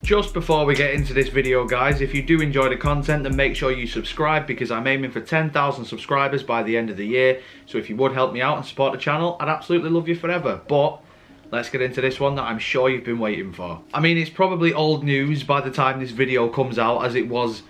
Just before we get into this video, guys, if you do enjoy the content, then make sure you subscribe, because I'm aiming for 10,000 subscribers by the end of the year. So if you would help me out and support the channel, I'd absolutely love you forever. But let's get into this one that I'm sure you've been waiting for. I mean, it's probably old news by the time this video comes out, as it was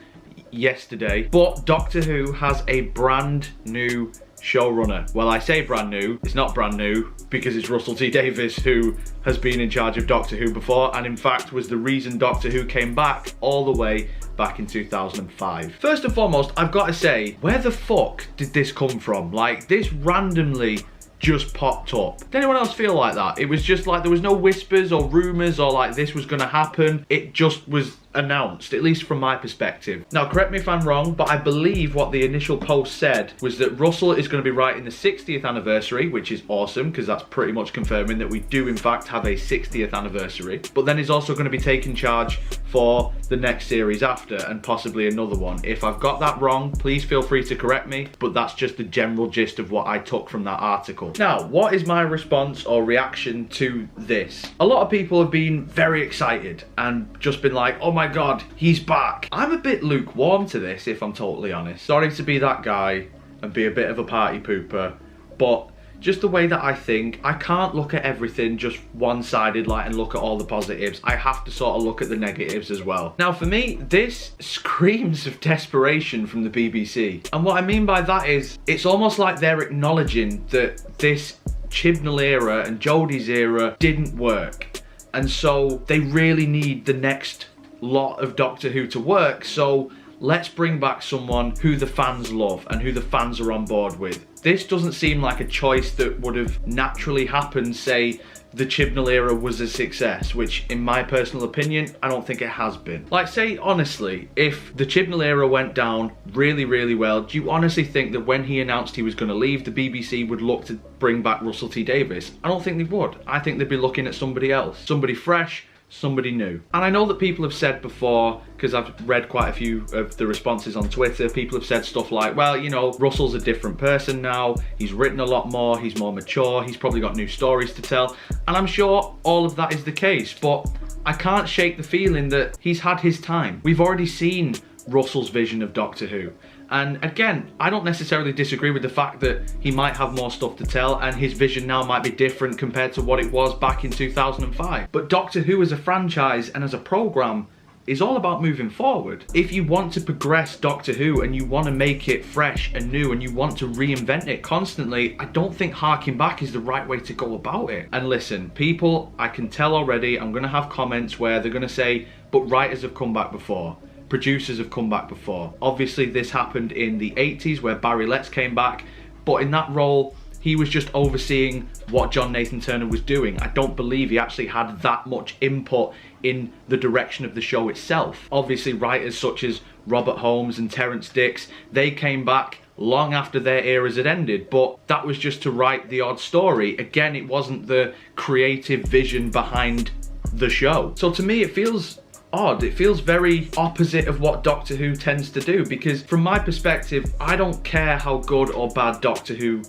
yesterday, but Doctor Who has a brand new showrunner. Well, I say brand new, it's not brand new, because it's Russell T Davies, who has been in charge of Doctor Who before, and in fact was the reason Doctor Who came back all the way back in 2005. First and foremost, I've got to say, where the fuck did this come from? Like, this randomly just popped up. Did anyone else feel like that? It was just like there was no whispers or rumours or like this was going to happen. It just was announced, at least from my perspective. Now, correct me if I'm wrong, but I believe what the initial post said was that Russell is going to be writing the 60th anniversary, which is awesome, because that's pretty much confirming that we do in fact have a 60th anniversary. But then he's also going to be taking charge for the next series after, and possibly another one. If I've got that wrong, please feel free to correct me, but that's just the general gist of what I took from that article. Now, what is my response or reaction to this? A lot of people have been very excited and just been like, oh my god, he's back. I'm a bit lukewarm to this, if I'm totally honest. Sorry to be that guy and be a bit of a party pooper, but just the way that I think, I can't look at everything just one-sided like and look at all the positives. I have to sort of look at the negatives as well. Now, for me, this screams of desperation from the BBC. And what I mean by that is, it's almost like they're acknowledging that this Chibnall era and Jodie's era didn't work. And so they really need the next lot of Doctor Who to work, so let's bring back someone who the fans love and who the fans are on board with. This doesn't seem like a choice that would have naturally happened, say, the Chibnall era was a success, which in my personal opinion, I don't think it has been. Like, say, honestly, if the Chibnall era went down really, really well, do you honestly think that when he announced he was going to leave, the BBC would look to bring back Russell T Davies? I don't think they would. I think they'd be looking at somebody else, somebody fresh, somebody new. And I know that people have said before, because I've read quite a few of the responses on Twitter, people have said stuff like, well, you know, Russell's a different person now, he's written a lot more, he's more mature, he's probably got new stories to tell, and I'm sure all of that is the case, but I can't shake the feeling that he's had his time. We've already seen Russell's vision of Doctor Who. And again, I don't necessarily disagree with the fact that he might have more stuff to tell and his vision now might be different compared to what it was back in 2005. But Doctor Who as a franchise and as a programme is all about moving forward. If you want to progress Doctor Who and you want to make it fresh and new and you want to reinvent it constantly, I don't think harking back is the right way to go about it. And listen, people, I can tell already, I'm going to have comments where they're going to say, but writers have come back before. Producers have come back before. Obviously this happened in the 80s where Barry Letts came back, but in that role he was just overseeing what John Nathan Turner was doing. I don't believe he actually had that much input in the direction of the show itself. Obviously writers such as Robert Holmes and Terrance Dicks, they came back long after their eras had ended, but that was just to write the odd story. Again, it wasn't the creative vision behind the show. So to me it feels odd. It feels very opposite of what Doctor Who tends to do, because from my perspective, I don't care how good or bad Doctor Who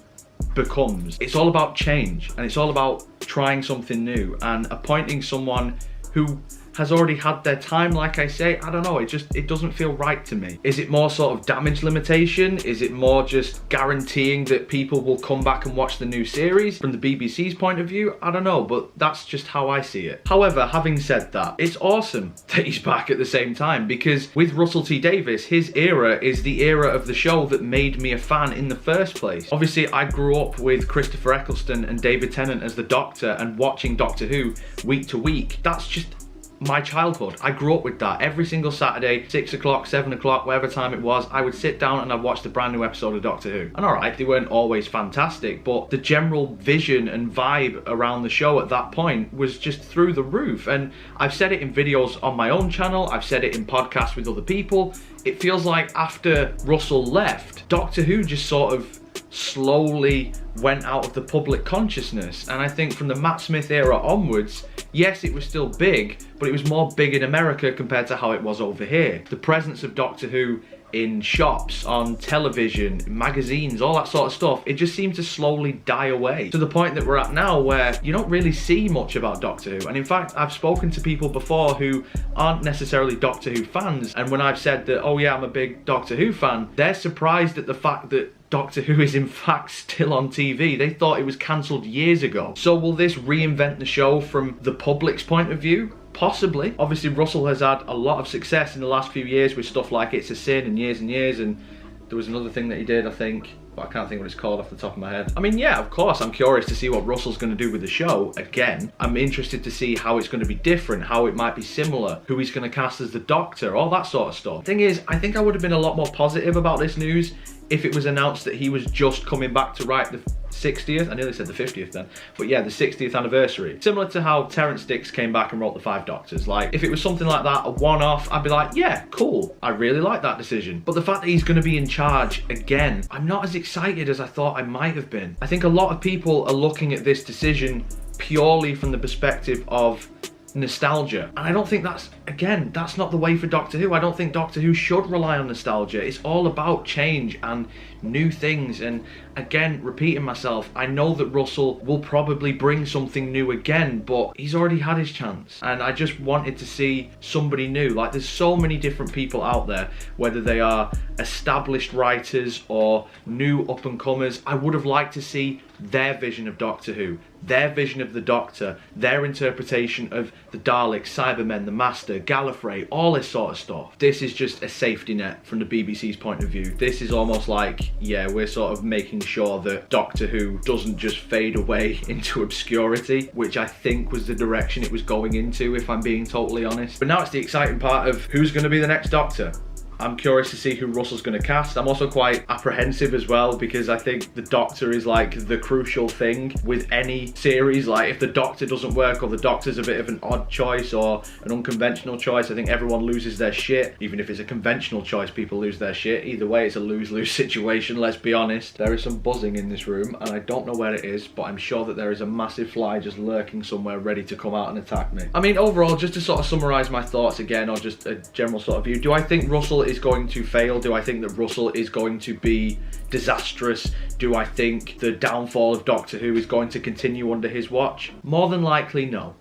becomes. It's all about change and it's all about trying something new and appointing someone who has already had their time. Like I say, I don't know, it doesn't feel right to me. Is it more sort of damage limitation? Is it more just guaranteeing that people will come back and watch the new series? From the BBC's point of view, I don't know, but that's just how I see it. However, having said that, it's awesome that he's back at the same time, because with Russell T Davies, his era is the era of the show that made me a fan in the first place. Obviously, I grew up with Christopher Eccleston and David Tennant as the Doctor and watching Doctor Who week to week. That's just my childhood. I grew up with that. Every single Saturday, 6 o'clock, 7 o'clock, whatever time it was, I would sit down and I'd watch the brand new episode of Doctor Who. And alright, they weren't always fantastic, but the general vision and vibe around the show at that point was just through the roof. And I've said it in videos on my own channel, I've said it in podcasts with other people. It feels like after Russell left, Doctor Who just sort of slowly went out of the public consciousness. And I think from the Matt Smith era onwards, yes, it was still big, but it was more big in America compared to how it was over here. The presence of Doctor Who in shops, on television, magazines, all that sort of stuff, it just seemed to slowly die away to the point that we're at now where you don't really see much about Doctor Who. And in fact, I've spoken to people before who aren't necessarily Doctor Who fans, and when I've said that, oh yeah, I'm a big Doctor Who fan, they're surprised at the fact that Doctor Who is in fact still on TV. They thought it was cancelled years ago. So will this reinvent the show from the public's point of view? Possibly. Obviously Russell has had a lot of success in the last few years with stuff like It's a Sin and Years, and there was another thing that he did, I think, but I can't think what it's called off the top of my head. I mean, yeah, of course, I'm curious to see what Russell's going to do with the show. Again, I'm interested to see how it's going to be different, how it might be similar, who he's going to cast as the Doctor, all that sort of stuff. Thing is, I think I would have been a lot more positive about this news if it was announced that he was just coming back to write the 60th, I nearly said the 50th then, but yeah, the 60th anniversary. Similar to how Terrence Dicks came back and wrote the 5 Doctors. Like, if it was something like that, a one-off, I'd be like, yeah, cool, I really like that decision. But the fact that he's going to be in charge again, I'm not as excited as I thought I might have been. I think a lot of people are looking at this decision purely from the perspective of nostalgia, and I don't think that's, again, that's not the way for Doctor Who. I don't think Doctor Who should rely on nostalgia. It's all about change and new things. And again, repeating myself, I know that Russell will probably bring something new again, but he's already had his chance, and I just wanted to see somebody new. Like, there's so many different people out there, whether they are established writers or new up-and-comers. I would have liked to see their vision of Doctor Who, their vision of the Doctor, their interpretation of the Daleks, Cybermen, the Master, Gallifrey, all this sort of stuff. This is just a safety net from the BBC's point of view. This is almost like, yeah, we're sort of making sure that Doctor Who doesn't just fade away into obscurity, which I think was the direction it was going into, if I'm being totally honest. But now it's the exciting part of who's going to be the next Doctor. I'm curious to see who Russell's going to cast. I'm also quite apprehensive as well, because I think the Doctor is like the crucial thing with any series. Like, if the Doctor doesn't work, or the Doctor's a bit of an odd choice or an unconventional choice, I think everyone loses their shit. Even if it's a conventional choice, people lose their shit. Either way, it's a lose-lose situation, let's be honest. There is some buzzing in this room, and I don't know where it is, but I'm sure that there is a massive fly just lurking somewhere ready to come out and attack me. I mean, overall, just to sort of summarise my thoughts again, or just a general sort of view, do I think Russell is going to fail? Do I think that Russell is going to be disastrous? Do I think the downfall of Doctor Who is going to continue under his watch? More than likely, no.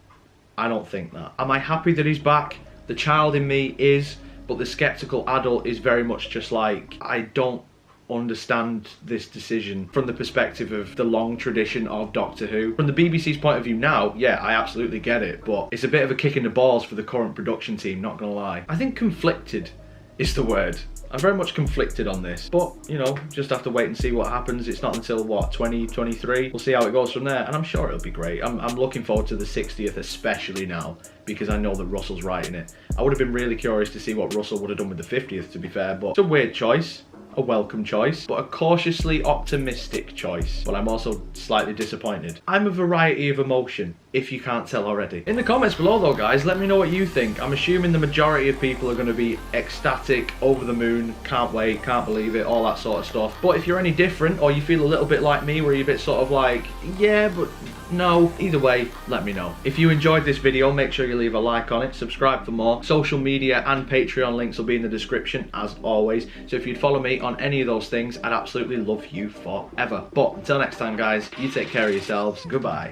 I don't think that. Am I happy that he's back? The child in me is, but the skeptical adult is very much just like, I don't understand this decision from the perspective of the long tradition of Doctor Who. From the BBC's point of view now, yeah, I absolutely get it, but it's a bit of a kick in the balls for the current production team, not gonna lie. I think conflicted is the word. I'm very much conflicted on this, but you know, just have to wait and see what happens. It's not until what, 2023? We'll see how it goes from there, and I'm sure it'll be great. I'm looking forward to the 60th, especially now, because I know that Russell's writing it. I would have been really curious to see what Russell would have done with the 50th, to be fair, but it's a weird choice. A welcome choice, but a cautiously optimistic choice. But I'm also slightly disappointed. I'm a variety of emotion, if you can't tell already. In the comments below though, guys, let me know what you think. I'm assuming the majority of people are going to be ecstatic, over the moon, can't wait, can't believe it, all that sort of stuff. But if you're any different, or you feel a little bit like me, where you're a bit sort of like, yeah, but no, either way, let me know. If you enjoyed this video, make sure you leave a like on it, subscribe for more. Social media and Patreon links will be in the description, as always. So if you'd follow me on any of those things, I'd absolutely love you forever. But until next time, guys, you take care of yourselves. Goodbye.